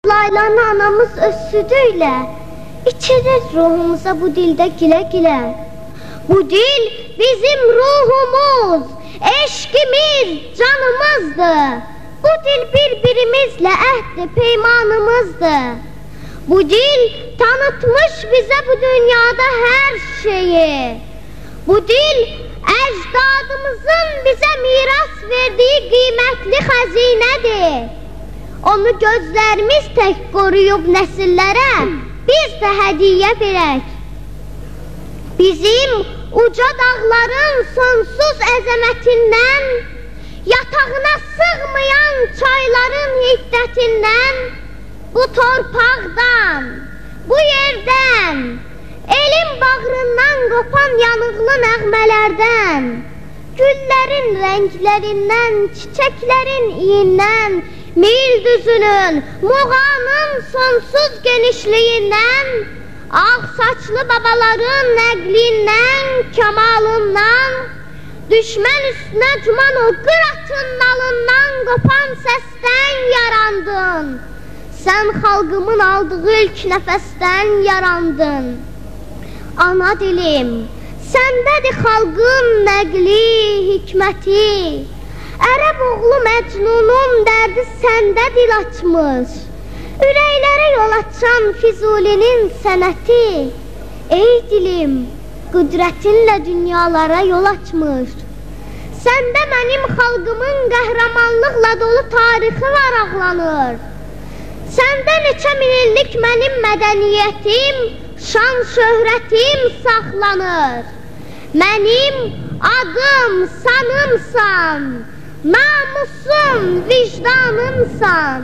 Laylanı anamız öz südüyle içirir ruhumuza bu dilde güle güle. Bu dil bizim ruhumuz, eşkimiz, canımızdır. Bu dil birbirimizle ehd-i peymanımızdır. Bu dil tanıtmış bize bu dünyada her şeyi. Bu dil ecdadımızın bize miras verdiği kıymetli hazinedir. Onu gözlerimiz tek koruyup nesillere biz de hediye verək. Bizim uca dağların sonsuz əzəmətindən, yatağına sığmayan çayların hiddətindən, bu torpaqdan, bu yerdən, elin bağrından qopan yanıqlı nəğmələrdən, güllərin rənglərindən, çiçəklərin iyindən, mil düzünün, muğanın sonsuz genişliyindən, ağ saçlı babaların nəqlindən, kəmalından, düşmən üstünə cuman o qıratın nalından qopan səsdən yarandın. Sən xalqımın aldığı ilk nəfəsdən yarandın. Ana dilim, səndədir xalqın nəqli, hikməti. Ərəb oğlu Məcnunun dərdi səndə dil açmış. Ürəklərə yol açan Füzulinin sənəti. Ey dilim, qüdrətinlə dünyalara yol açmış. Səndə mənim xalqımın qəhrəmanlıqla dolu tarixi varaqlanır. Səndə neçə min illik mənim mədəniyyətim, şan şöhrətim saxlanır. Mənim adım sanımsan, namusum, vicdanımsan.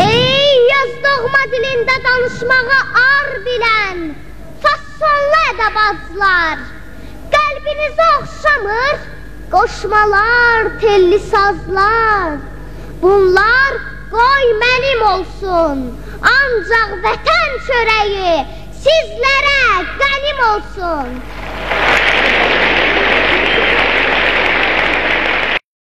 Ey yaz doğma dilində danışmağa ar bilən fassonlu ədəbazlar, qəlbinizi oxşamır qoşmalar, telli sazlar. Bunlar qoy mənim olsun, ancaq vətən çörəyi sizlərə qənim olsun.